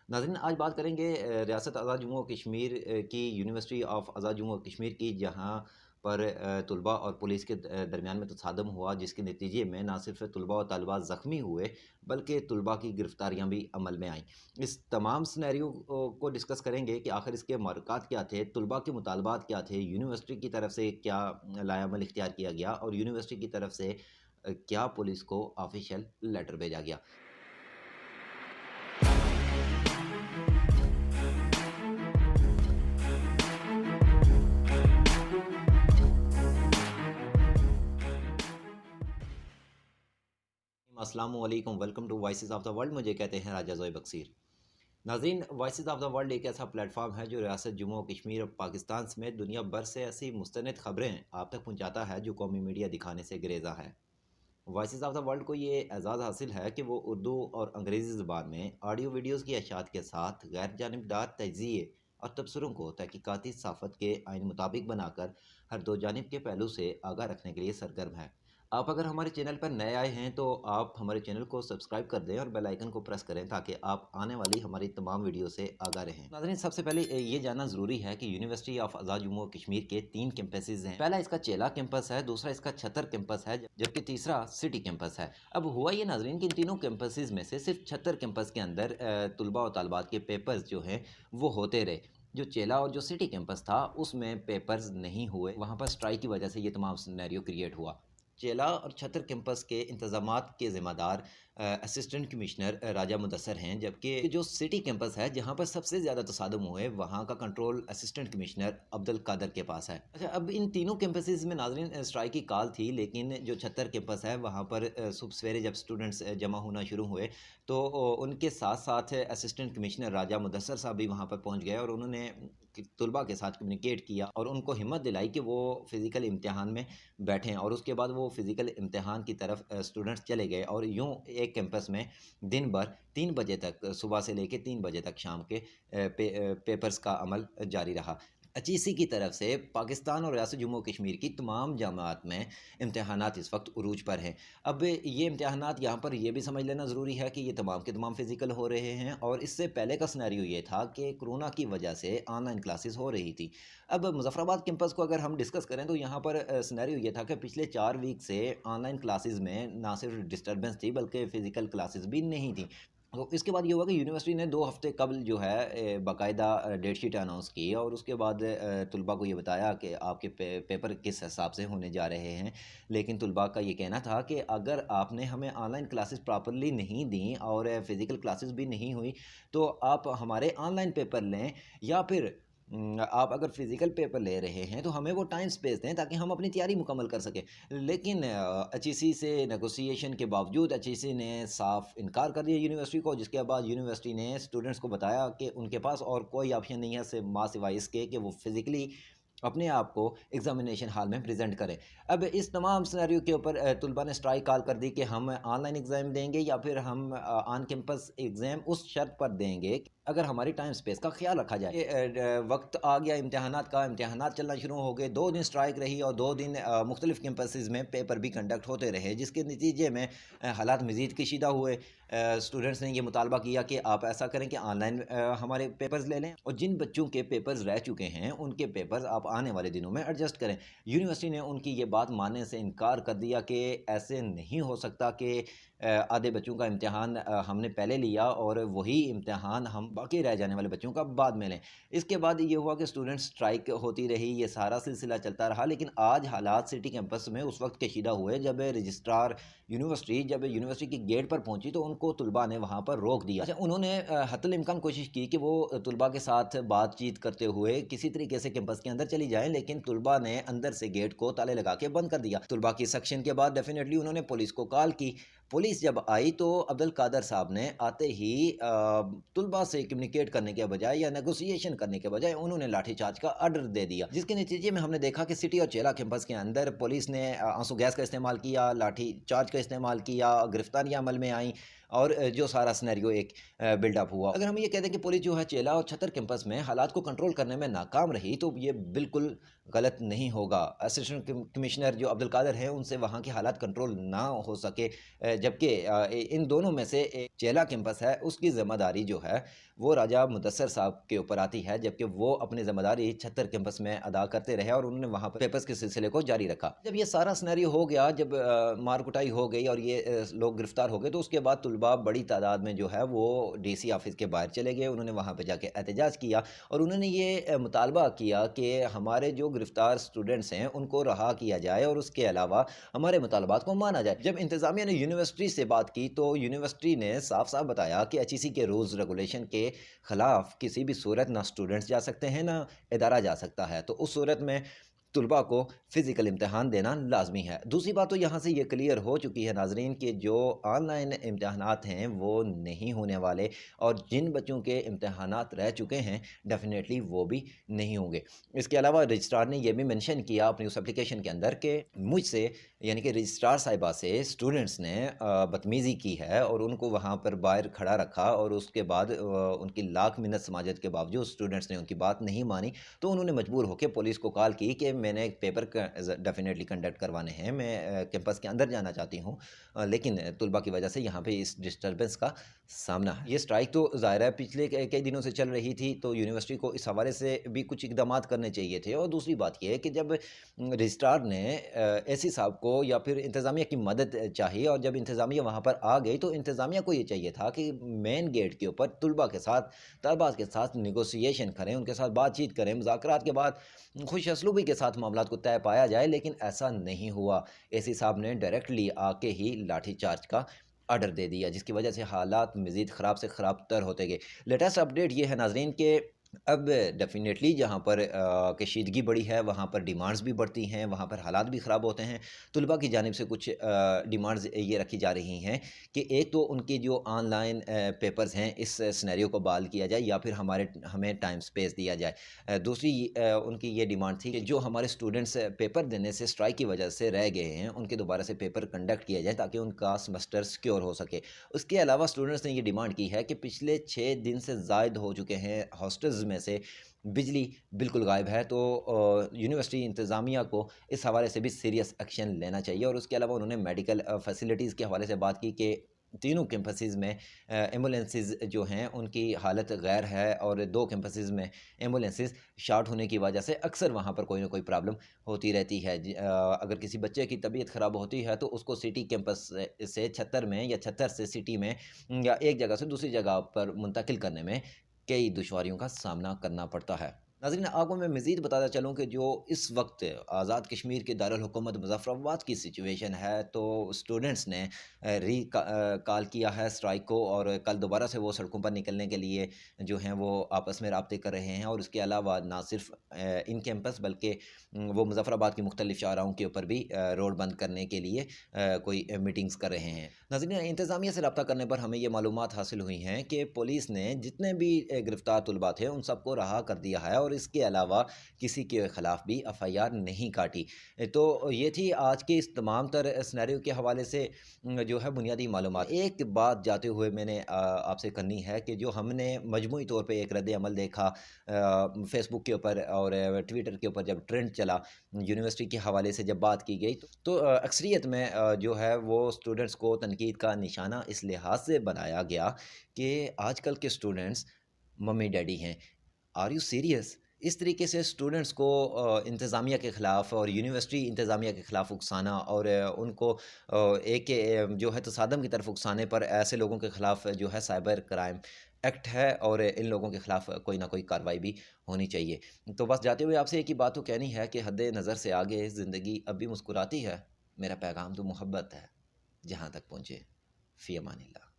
नाज़रीन, आज बात करेंगे रियासत आज़ाद जम्मू और कश्मीर की यूनिवर्सिटी ऑफ आज़ाद जम्मू और कश्मीर की, जहाँ पर तलबा और पुलिस के दरमियान में तसादम हुआ, जिसके नतीजे में ना सिर्फ तलबा और तालिबात ज़ख्मी हुए बल्कि तलबा की गिरफ्तारियाँ भी अमल में आईं। इस तमाम सिनेरियो को डिस्कस करेंगे कि आखिर इसके मरक़ात क्या थे, तलबा के मुतालबात क्या थे, यूनिवर्सिटी की तरफ से क्या लाएअमल इख्तियार किया गया और यूनिवर्सिटी की तरफ से क्या पुलिस को ऑफिशियल लेटर भेजा गया। अस्सलामु अलैकुम, welcome to voices of the world. मुझे कहते हैं राजा ज़ोए बक्सीर। नाज़रीन, वॉइसेस ऑफ द वर्ल्ड एक ऐसा प्लेटफॉर्म है जो रियासत जम्मू और कश्मीर और पाकिस्तान समेत दुनिया भर से ऐसी मुस्तनद खबरें आप तक पहुँचाता है जो कौमी मीडिया दिखाने से गुरेज़ा है। वॉइसेस ऑफ द वर्ल्ड को ये एजाज़ हासिल है कि वो उर्दू और अंग्रेज़ी ज़बान में ऑडियो वीडियोज़ की अशात के साथ गैर जानिबदार तज्ज़िये और तबसरों को तहकीकाती सहाफ़त के आइन मुताबिक बनाकर हर दो जानिब के पहलू से आगाह रखने के लिए सरगर्म है। आप अगर हमारे चैनल पर नए आए हैं तो आप हमारे चैनल को सब्सक्राइब कर दें और बेल आइकन को प्रेस करें ताकि आप आने वाली हमारी तमाम वीडियो से आगाह रहें। नाज़रीन, सबसे पहले ये जानना ज़रूरी है कि यूनिवर्सिटी ऑफ आज़ाद जम्मू और कश्मीर के 3 कैंपसेस हैं। पहला इसका चेला कैंपस है, दूसरा इसका छत्तर कैंपस है, जबकि तीसरा सिटी कैंपस है। अब हुआ ये नाज़रीन कि इन तीनों कैंपसेस में से सिर्फ छत्तर कैंपस के अंदर तलबा और तालिबात के पेपर्स जो हैं वो होते रहे। जो चेला और जो सिटी कैंपस था उसमें पेपर्स नहीं हुए। वहाँ पर स्ट्राइक की वजह से ये तमाम सिनेरियो क्रिएट हुआ। चेला और छत्तर कैंपस के इंतज़ामात के ज़िम्मेदार असिस्टेंट कमिश्नर राजा मुदस्सर हैं, जबकि जो सिटी कैंपस है जहाँ पर सबसे ज़्यादा तसादुम हुए वहाँ का control assistant commissioner Abdul Qadir के पास है। अच्छा, अब इन तीनों कैंपसेस में नाज़रीन स्ट्राइक की कॉल थी, लेकिन जो छत्तर कैंपस है वहाँ पर सुबह सवेरे जब स्टूडेंट्स जमा होना शुरू हुए तो उनके साथ साथ असिस्टेंट कमिश्नर राजा मुदस्सर साहब भी वहाँ पर पहुँच गए और उन्होंने तलबा के साथ कम्युनिकेट किया और उनको हिम्मत दिलाई कि वो फ़िज़िकल इम्तिहान में बैठें। और उसके बाद वो फ़िज़िकल इम्तिहान की तरफ स्टूडेंट्स चले गए और यूँ एक कैंपस में दिन भर 3 बजे तक, सुबह से लेकर 3 बजे तक शाम के पेपर्स का अमल जारी रहा। इसी की तरफ से पाकिस्तान और रियासत जम्मू कश्मीर की तमाम जामात में इम्तहानात इस वक्त उरूज पर हैं। अब ये इम्तहानात यहाँ पर ये भी समझ लेना ज़रूरी है कि ये तमाम के तमाम फ़िज़िकल हो रहे हैं और इससे पहले का सिनेरियो ये था कि कोरोना की वजह से ऑनलाइन क्लासेस हो रही थी। अब मुज़फ़्फ़राबाद कैंपस को अगर हम डिस्कस करें तो यहाँ पर सिनेरियो ये था कि पिछले 4 वीक से ऑनलाइन क्लासेस में ना सिर्फ डिस्टर्बेंस थी बल्कि फ़िज़िकल क्लासेस भी नहीं थी। तो इसके बाद ये हुआ कि यूनिवर्सिटी ने 2 हफ़्ते कबल जो है बाकायदा डेट शीट अनाउंस की और उसके बाद तलबा को ये बताया कि आपके पेपर किस हिसाब से होने जा रहे हैं। लेकिन तलबा का ये कहना था कि अगर आपने हमें ऑनलाइन क्लासेस प्रॉपर्ली नहीं दी और फ़िज़िकल क्लासेस भी नहीं हुई तो आप हमारे ऑनलाइन पेपर लें, या फिर आप अगर फ़िज़िकल पेपर ले रहे हैं तो हमें वो टाइम स्पेस दें ताकि हम अपनी तैयारी मुकम्मल कर सकें। लेकिन एचईसी से नेगोशिएशन के बावजूद एचईसी ने साफ इनकार कर दिया यूनिवर्सिटी को, जिसके बाद यूनिवर्सिटी ने स्टूडेंट्स को बताया कि उनके पास और कोई ऑप्शन नहीं है सिवाय इसके कि वो फ़िज़िकली अपने आप को एग्ज़ामिनेशन हॉल में प्रेजेंट करें। अब इस तमाम सिनेरियो के ऊपर तलबा ने स्ट्राइक कॉल कर दी कि हम ऑनलाइन एग्ज़ाम देंगे या फिर हम ऑन कैंपस एग्ज़ाम उस शर्त पर देंगे अगर हमारी टाइम स्पेस का ख्याल रखा जाए। वक्त आ गया इम्तहानात का, इम्तहानात चलना शुरू हो गए। 2 दिन स्ट्राइक रही और 2 दिन मुख्तलिफ कैंपसेस में पेपर भी कंडक्ट होते रहे, जिसके नतीजे में हालात मज़ीद कशीदा हुए। स्टूडेंट्स ने यह मुतालबा किया कि आप ऐसा करें कि ऑनलाइन हमारे पेपर्स ले लें और जिन बच्चों के पेपर्स रह चुके हैं उनके पेपर्स आप आने वाले दिनों में एडजस्ट करें। यूनिवर्सिटी ने उनकी ये बात मानने से इनकार कर दिया कि ऐसे नहीं हो सकता कि आधे बच्चों का इम्तिहान हमने पहले लिया और वही इम्तिहान हम बाकी रह जाने वाले बच्चों का बाद में लें। इसके बाद ये हुआ कि स्टूडेंट स्ट्राइक होती रही, ये सारा सिलसिला चलता रहा। लेकिन आज हालात सिटी कैंपस में उस वक्त कशीदा हुए जब रजिस्ट्रार यूनिवर्सिटी जब यूनिवर्सिटी के गेट पर पहुंची तो उनको तलबा ने वहाँ पर रोक दिया। अच्छा, उन्होंने हत्तुल इम्कान कोशिश की कि वो तलबा के साथ बातचीत करते हुए किसी तरीके से कैंपस के अंदर चली जाएँ, लेकिन तलबा ने अंदर से गेट को ताले लगा के बंद कर दिया। तलबा की सेक्शन के बाद डेफिनेटली उन्होंने पुलिस को कॉल की। पुलिस जब आई तो अब्दुल कादर साहब ने आते ही तलबा से कम्युनिकेट करने के बजाय या नेगोशिएशन करने के बजाय उन्होंने लाठीचार्ज का ऑर्डर दे दिया, जिसके नतीजे में हमने देखा कि सिटी और चेला कैंपस के अंदर पुलिस ने आंसू गैस का इस्तेमाल किया, लाठी चार्ज का इस्तेमाल किया, गिरफ्तारियां अमल में आई और जो सारा सिनेरियो एक बिल्डअप हुआ। अगर हम ये कहते हैं कि पुलिस जो है चेला और छतर कैंपस में हालात को कंट्रोल करने में नाकाम रही, तो ये बिल्कुल गलत नहीं होगा। असिस्टेंट कमिश्नर जो अब्दुल कादर हैं, उनसे वहाँ के हालात कंट्रोल ना हो सके, जबकि इन दोनों में से एक चेला कैंपस है, उसकी ज़िम्मेदारी जो है वो राजा मुदस्सर साहब के ऊपर आती है, जबकि वो अपनी ज़िम्मेदारी छत्तर कैंपस में अदा करते रहे और उन्होंने वहाँ पर पेपर्स के सिलसिले को जारी रखा। जब ये सारा सिनेरियो हो गया, जब मार कुटाई हो गई और ये लोग गिरफ्तार हो गए, तो उसके बाद तुलबा बड़ी तादाद में जो है वो डीसी ऑफिस के बाहर चले गए। उन्होंने वहाँ पर जाके एहतजाज किया और उन्होंने ये मुतालबा किया कि हमारे जो गिरफ्तार स्टूडेंट्स हैं उनको रहा किया जाए और उसके अलावा हमारे मुतालबात को माना जाए। जब इंतज़ामिया ने यूनिवर्सिटी से बात की, तो यूनिवर्सिटी ने साफ साफ बताया कि एचईसी के रूल्स रेगुलेशन के खिलाफ किसी भी सूरत ना स्टूडेंट्स जा सकते हैं, ना इदारा जा सकता है। तो उस सूरत में तुलबा को फ़िज़िकल इम्तहान देना लाजमी है। दूसरी बात तो यहाँ से ये क्लियर हो चुकी है नाज़रीन कि जो ऑनलाइन इम्तहानात हैं वो नहीं होने वाले, और जिन बच्चों के इम्तहानात रह चुके हैं डेफ़िनेटली वो भी नहीं होंगे। इसके अलावा रजिस्ट्रार ने यह भी मेंशन किया अपनी उस एप्लीकेशन के अंदर कि मुझसे यानी कि रजिस्ट्रार साहिबा से स्टूडेंट्स ने बदतमीज़ी की है और उनको वहाँ पर बाहर खड़ा रखा, और उसके बाद उनकी लाख मिन्नत समाजत के बावजूद स्टूडेंट्स ने उनकी बात नहीं मानी, तो उन्होंने मजबूर होकर पुलिस को कॉल की कि मैंने एक पेपर डेफिनेटली कंडक्ट करवाने हैं, मैं कैंपस के अंदर जाना चाहती हूँ, लेकिन तुलबा की वजह से यहाँ पे इस डिस्टर्बेंस का सामना है। ये स्ट्राइक तो ज़ाहिर है पिछले कई दिनों से चल रही थी, तो यूनिवर्सिटी को इस हवाले से भी कुछ इकदाम करने चाहिए थे। और दूसरी बात यह है कि जब रजिस्ट्रार ने एसी साहब को या फिर इंतज़ामिया की मदद चाहिए, और जब इंतज़ामिया वहाँ पर आ गई, तो इंतज़ामिया को ये चाहिए था कि मेन गेट के ऊपर तुलबा के साथ, तलबास के साथ निगोसिएशन करें, उनके साथ बातचीत करें, मुज़ाकरात के बाद खुश असलूबी के साथ मामलात को तय पाया जाए, लेकिन ऐसा नहीं हुआ। एसी साहब ने डायरेक्टली आके ही लाठीचार्ज का ऑर्डर दे दिया, जिसकी वजह से हालात मज़ीद ख़राब से ख़राब तर होते गए। लेटेस्ट अपडेट ये है नाज़रीन कि अब डेफ़िनेटली जहाँ पर कशीदगी बढ़ी है, वहाँ पर डिमांड्स भी बढ़ती हैं, वहाँ पर हालात भी ख़राब होते हैं। तुलबा की जानिब से कुछ डिमांड्स ये रखी जा रही हैं कि एक तो उनकी जो ऑनलाइन पेपर्स हैं, इस सिनेरियो को बहाल किया जाए, या फिर हमें टाइम स्पेस दिया जाए। दूसरी उनकी ये डिमांड थी कि जो हमारे स्टूडेंट्स पेपर देने से स्ट्राइक की वजह से रह गए हैं, उनके दोबारा से पेपर कंडक्ट किया जाए ताकि उनका सेमेस्टर सिक्योर हो सके। उसके अलावा स्टूडेंट्स ने ये डिमांड की है कि पिछले 6 दिन से ज़ायद हो चुके हैं, हॉस्टल्स में से बिजली बिल्कुल गायब है, तो यूनिवर्सिटी इंतज़ामिया को इस हवाले से भी सीरियस एक्शन लेना चाहिए। और उसके अलावा उन्होंने मेडिकल फैसिलिटीज़ के हवाले से बात की कि तीनों कैंपसेस में एम्बुलेंसेस जो हैं उनकी हालत गैर है, और 2 कैंपसेस में एम्बुलेंसेस शॉर्ट होने की वजह से अक्सर वहाँ पर कोई ना कोई प्रॉब्लम होती रहती है। अगर किसी बच्चे की तबीयत ख़राब होती है, तो उसको सिटी कैंपस से छत्तर में, या छत्तर से सिटी में, या एक जगह से दूसरी जगह पर मुंतकिल करने में कई दुश्वारियों का सामना करना पड़ता है। नाज़रीन, आपको मैं मज़ीद बताता चलूँ कि जो इस वक्त आज़ाद कश्मीर के दारुल हुकूमत मुज़फ़्फ़राबाद की सिचुएशन है, तो स्टूडेंट्स ने कॉल किया है स्ट्राइक को, और कल दोबारा से वो सड़कों पर निकलने के लिए जो हैं वो आपस में राब्ते कर रहे हैं। और उसके अलावा ना सिर्फ इन कैंपस, बल्कि वो मुज़फ़्फ़राबाद की मुख्तलिफ़ शाहराओं के ऊपर भी रोड बंद करने के लिए कोई मीटिंग्स कर रहे हैं। नाज़रीन, इंतज़ामिया से रब्ता करने पर हमें ये मालूमात हासिल हुई हैं कि पुलिस ने जितने भी गिरफ़्तार तुलबा थे उन सबको रहा कर दिया है, और इसके अलावा किसी के ख़िलाफ़ भी एफ़आईआर नहीं काटी। तो ये थी आज के इस तमाम तर सिनेरियो के हवाले से जो है बुनियादी मालूमात। एक बात जाते हुए मैंने आपसे करनी है कि जो हमने मजमूई तौर पे एक रद्द-ए-अमल देखा फ़ेसबुक के ऊपर और ट्विटर के ऊपर, जब ट्रेंड चला यूनिवर्सिटी के हवाले से जब बात की गई, तो अक्सरियत में जो है वो स्टूडेंट्स को तनकीद का निशाना इस लिहाज से बनाया गया कि आजकल के स्टूडेंट्स मम्मी डैडी हैं। Are you serious? इस तरीके से स्टूडेंट्स को इंतज़ामिया के ख़िलाफ़ और यूनिवर्सिटी इंतज़ामिया के ख़िलाफ़ उकसाना, और उनको एक जो है तसादम की तरफ उकसाने पर, ऐसे लोगों के ख़िलाफ़ जो है साइबर क्राइम एक्ट है, और इन लोगों के ख़िलाफ़ कोई ना कोई कार्रवाई भी होनी चाहिए। तो बस जाते हुए आपसे एक ही बात तो कहनी है कि हद नज़र से आगे ज़िंदगी अब भी मुस्कुराती है। मेरा पैगाम तो मोहब्बत है, जहाँ तक पहुँचे। फ़ी अमानिल्लाह।